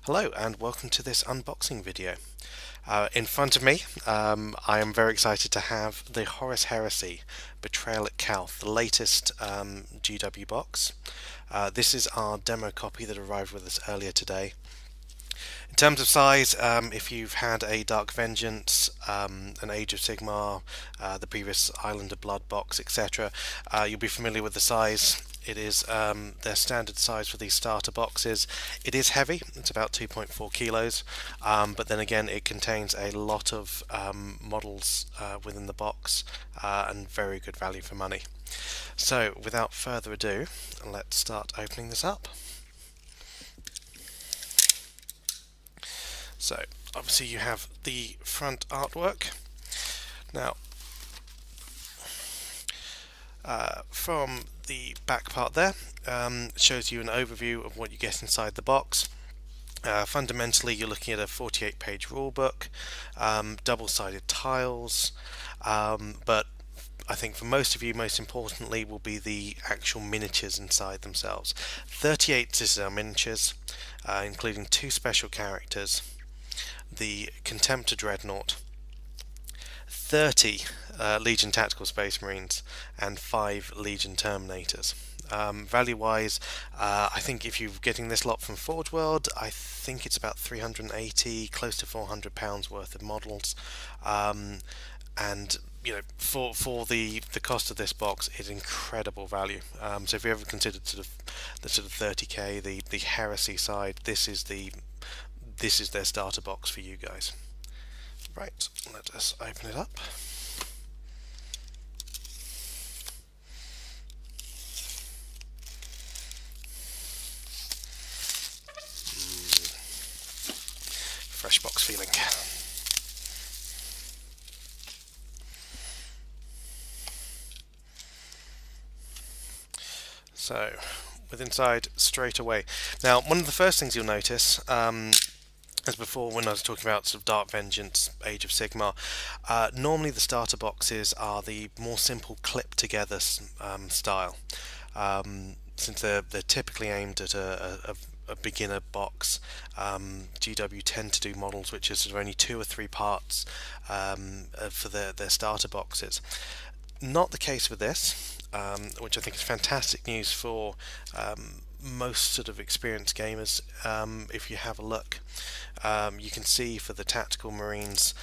Hello and welcome to this unboxing video. In front of me, I am very excited to have the Horus Heresy Betrayal at Calth, the latest GW box. This is our demo copy that arrived with us earlier today. In terms of size, if you've had a Dark Vengeance, an Age of Sigmar, the previous Island of Blood box, etc., you'll be familiar with the size. It is their standard size for these starter boxes. It is heavy, it's about 2.4 kilos, but then again it contains a lot of models within the box and very good value for money. So without further ado, let's start opening this up. So obviously you have the front artwork. Now from the back part there, it shows you an overview of what you get inside the box. Fundamentally you're looking at a 48-page rulebook, double-sided tiles, but I think for most of you, most importantly, will be the actual miniatures inside themselves. 38 Citadel miniatures, including 2 special characters, the Contemptor Dreadnought, 30 Legion Tactical Space Marines, and 5 Legion Terminators. Value-wise, I think if you're getting this lot from Forge World, I think it's about 380, close to £400 worth of models, and you know, for the cost of this box, is incredible value. So if you ever considered the sort of 30k, the Heresy side, this is their starter box for you guys. Right, let us open it up. Fresh box feeling. So, with inside straight away. Now, one of the first things you'll notice, as before when I was talking about sort of Dark Vengeance, Age of Sigmar, normally the starter boxes are the more simple clip-together style. Since they're typically aimed at a beginner box, GW tend to do models which are sort of only 2 or 3 parts for their starter boxes. Not the case with this, which I think is fantastic news for most sort of experienced gamers. If you have a look, you can see for the Tactical Marines,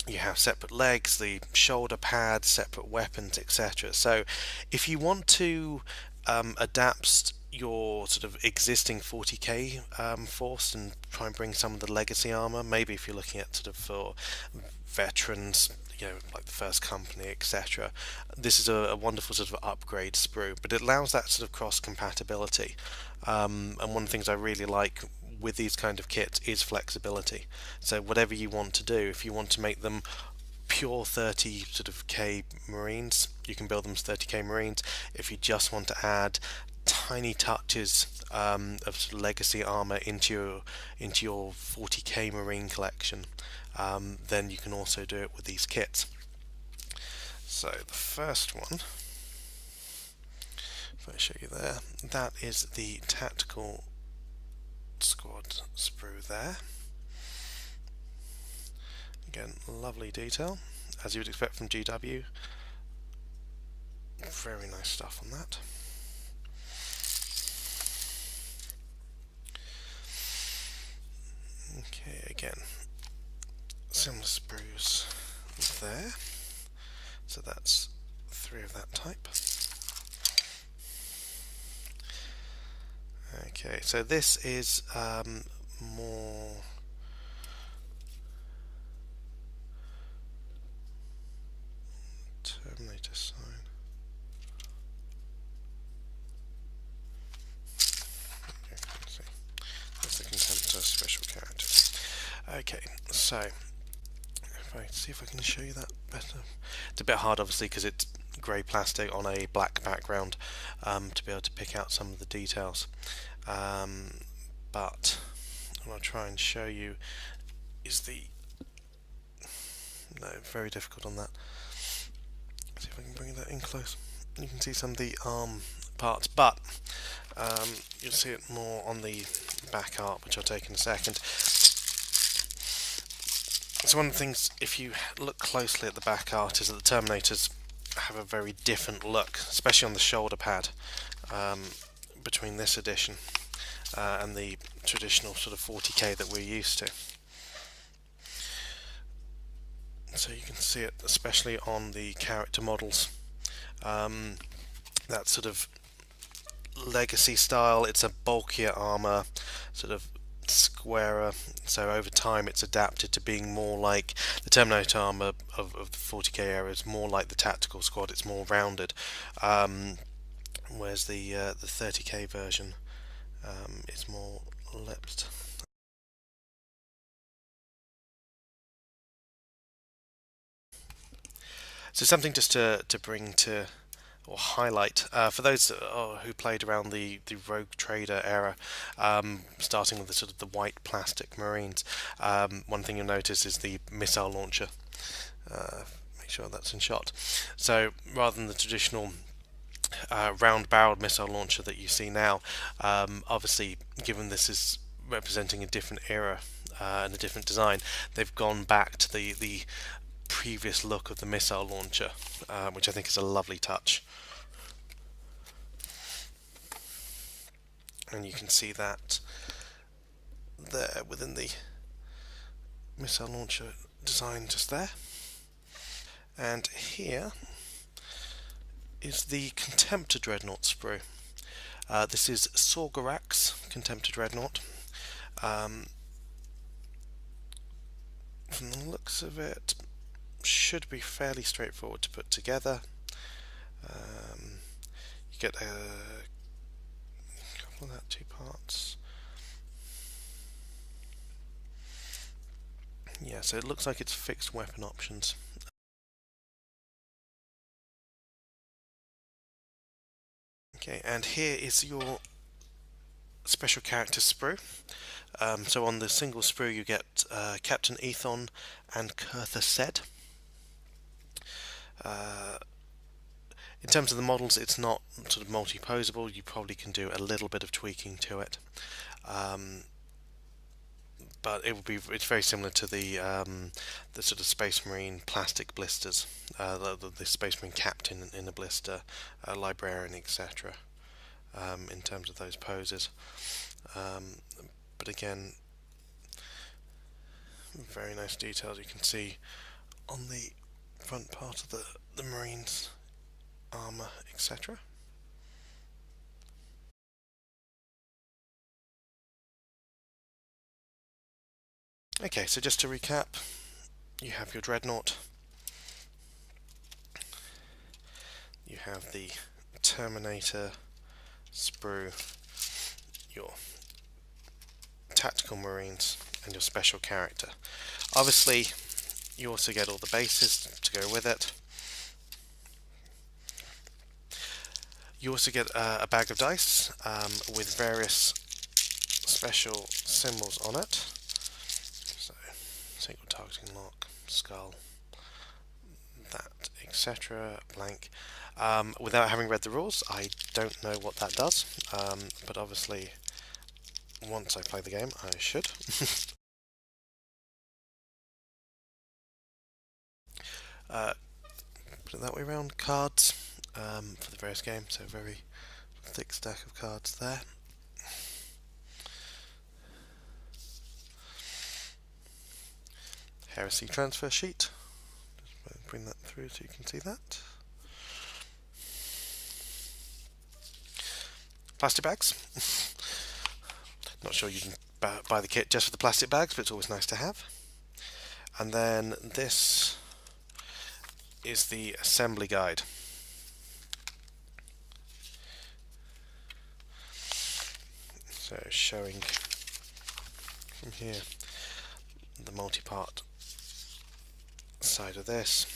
you have separate legs, the shoulder pads, separate weapons, etc. So if you want to adapt your sort of existing 40k force and try and bring some of the legacy armor, maybe if you're looking at sort of for veterans, you know, like the First Company, etc., this is a wonderful sort of upgrade sprue, but it allows that sort of cross compatibility, and one of the things I really like with these kind of kits is flexibility. So whatever you want to do, if you want to make them pure 30 sort of k Marines, you can build them as 30k Marines. If you just want to add tiny touches of sort of legacy armor into your 40k Marine collection, then you can also do it with these kits. So the first one, if I show you there, that is the Tactical Squad sprue there. Again, lovely detail, as you would expect from GW. Very nice stuff on that. Okay, again, similar sprues there. So that's 3 of that type. Okay, so this is more Terminator sign. Okay, let's see. That's the Contemptor special character. Okay, so if I see if I can show you that better. It's a bit hard, obviously, because it's grey plastic on a black background, to be able to pick out some of the details. But what I'll try and show you is the... No, very difficult on that. if I can bring that in close. You can see some of the arm parts, but you'll see it more on the back art, which I'll take in a second. So one of the things, if you look closely at the back art, is that the Terminators have a very different look, especially on the shoulder pad, between this edition and the traditional sort of 40k that we're used to. So you can see it especially on the character models. That sort of legacy style, it's a bulkier armour, sort of squarer, so over time it's adapted to being more like the Terminator armour of the 40k era is more like the tactical squad, it's more rounded, whereas the 30k version is more lipped. So something just to bring to or highlight for those who played around the Rogue Trader era, starting with the sort of the white plastic Marines. One thing you'll notice is the missile launcher. Make sure that's in shot. So rather than the traditional round-barreled missile launcher that you see now, obviously given this is representing a different era and a different design, they've gone back to the previous look of the missile launcher, which I think is a lovely touch. And you can see that there within the missile launcher design just there. And here is the Contemptor Dreadnought sprue. This is Sorgarak's Contemptor Dreadnought. From the looks of it, should be fairly straightforward to put together. You get a couple of that, 2 parts. Yeah, so it looks like it's fixed weapon options. Okay, and here is your special character sprue. So on the single sprue you get Captain Ethon and Calth said. In terms of the models, it's not sort of multi-posable. You probably can do a little bit of tweaking to it, but it's very similar to the sort of Space Marine plastic blisters, the Space Marine captain in a blister, librarian, etc. In terms of those poses, but again, very nice details you can see on the front part of the Marines armour, etc. Okay, so just to recap, you have your Dreadnought, you have the Terminator sprue, your tactical Marines, and your special character. Obviously, you also get all the bases to go with it. You also get a bag of dice with various special symbols on it. So, single targeting lock, skull, that, etc. Blank. Without having read the rules, I don't know what that does, but obviously, once I play the game, I should. Put it that way around. Cards for the various games, so very thick stack of cards there. Heresy transfer sheet. Just bring that through so you can see that. Plastic bags. Not sure you can buy the kit just for the plastic bags, but it's always nice to have. And then this is the assembly guide. So showing from here the multi-part side of this,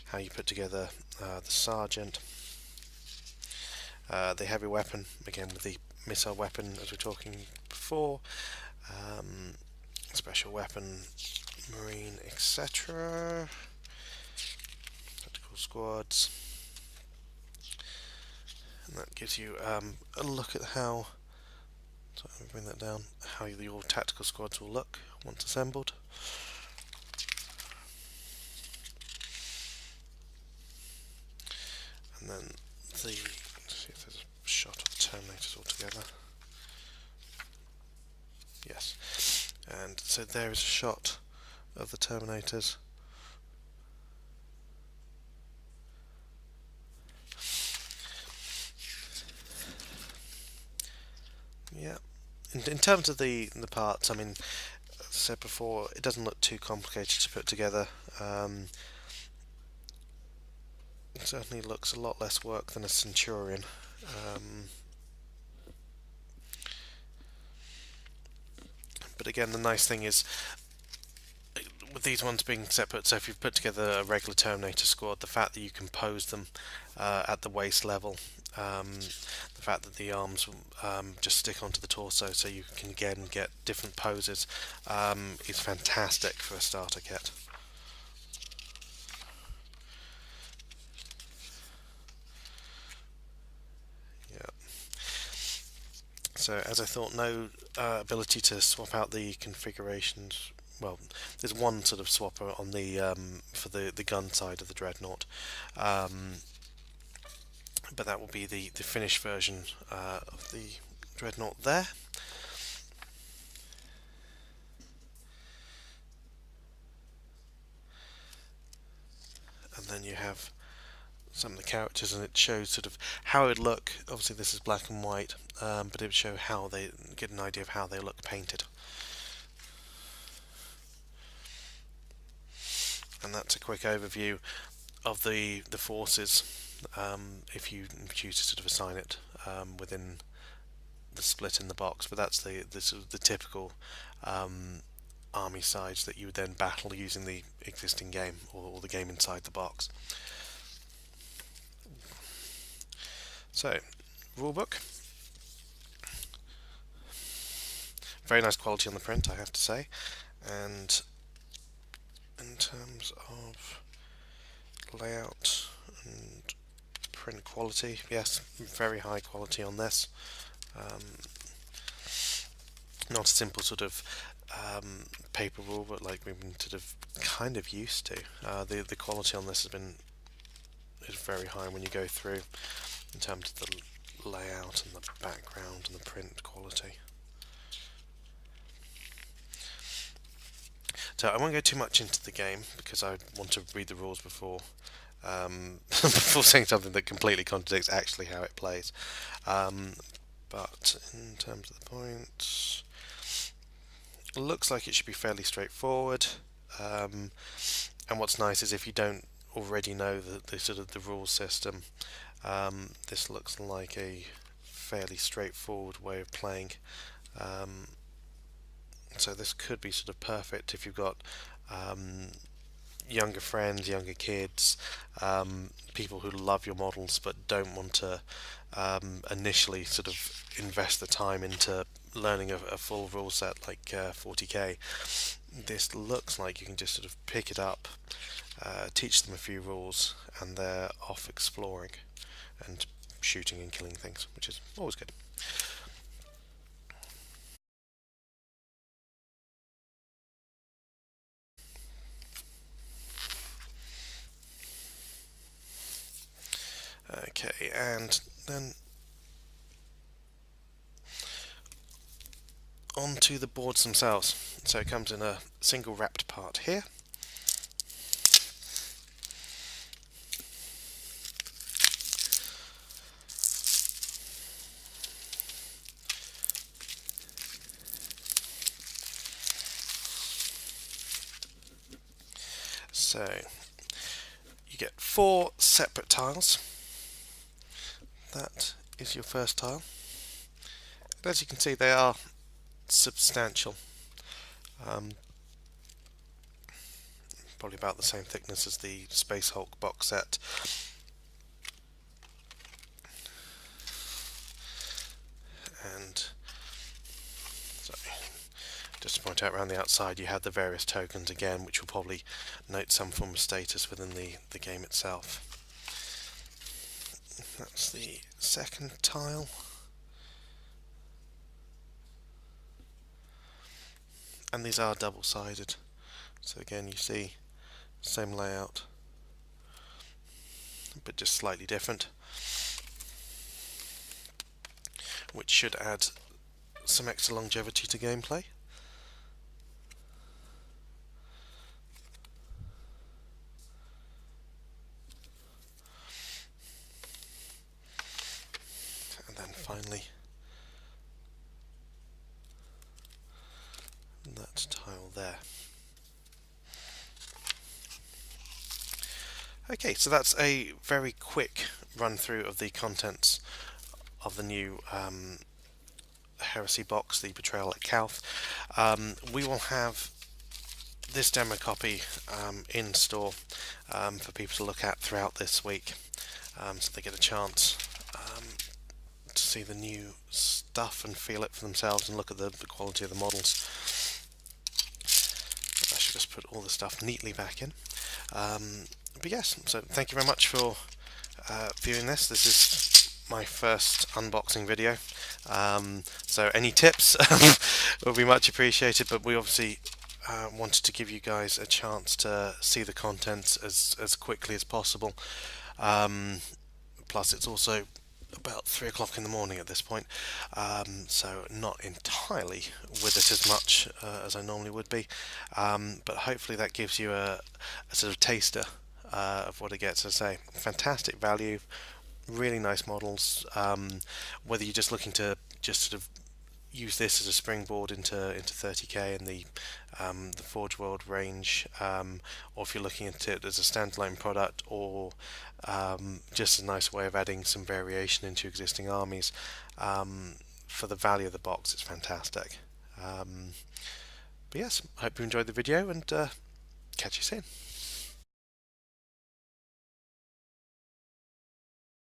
how you put together the sergeant, the heavy weapon, again with the missile weapon as we were talking before, special weapon, marine, etc. Tactical squads. And that gives you a look at how, so let me bring that down, how your tactical squads will look once assembled. And then let's see if there's a shot of the Terminators altogether. Yes. And so there is a shot of the Terminators. Yeah. In terms of the parts, I mean, as I said before, it doesn't look too complicated to put together. It certainly looks a lot less work than a Centurion. But again, the nice thing is, with these ones being separate, so if you've put together a regular Terminator squad, the fact that you can pose them at the waist level, the fact that the arms just stick onto the torso so you can again get different poses, is fantastic for a starter kit. So as I thought, no ability to swap out the configurations. Well, there's one sort of swapper on the for the gun side of the Dreadnought, but that will be the finished version of the Dreadnought there. And then you have some of the characters, and it shows sort of how it would look. Obviously this is black and white, but it would show how they get an idea of how they look painted. And that's a quick overview of the forces, if you choose to sort of assign it within the split in the box. But that's the sort of the typical army sides that you would then battle using the existing game, or the game inside the box. So, rulebook. Very nice quality on the print, I have to say. And in terms of layout and print quality, yes, very high quality on this. Not a simple sort of paper rule, but like we've been sort of kind of used to. The quality on this is very high when you go through, in terms of the layout and the background and the print quality. So I won't go too much into the game because I want to read the rules before before saying something that completely contradicts actually how it plays. But in terms of the points, it looks like it should be fairly straightforward. And what's nice is, if you don't already know the sort of the rules system, this looks like a fairly straightforward way of playing. So this could be sort of perfect if you've got younger friends, younger kids, people who love your models but don't want to initially sort of invest the time into learning a full rule set like 40k. This looks like you can just sort of pick it up, teach them a few rules, and they're off exploring and shooting and killing things, which is always good. Okay, and then onto the boards themselves. So it comes in a single wrapped part here. So you get 4 separate tiles. That is your first tile. And as you can see, they are substantial. Probably about the same thickness as the Space Hulk box set. And sorry, just to point out, around the outside you have the various tokens again, which will probably note some form of status within the game itself. That's the second tile. And these are double-sided, so again you see same layout but just slightly different, which should add some extra longevity to gameplay. And then finally that tile there. Okay, so that's a very quick run through of the contents of the new Heresy box, the Betrayal at Calth. We will have this demo copy in store for people to look at throughout this week, so they get a chance to see the new stuff and feel it for themselves and look at the quality of the models. I should just put all the stuff neatly back in. But yes, so thank you very much for viewing this. This is my first unboxing video, so any tips would be much appreciated, but we obviously wanted to give you guys a chance to see the contents as quickly as possible. Plus it's also about 3 o'clock in the morning at this point, so not entirely with it as much as I normally would be, but hopefully that gives you a sort of taster of what it gets. As I say, fantastic value, really nice models. Whether you're just looking to just sort of use this as a springboard into 30k and the Forge World range, or if you're looking at it as a standalone product, or just a nice way of adding some variation into existing armies, for the value of the box, it's fantastic. But yes, hope you enjoyed the video, and catch you soon.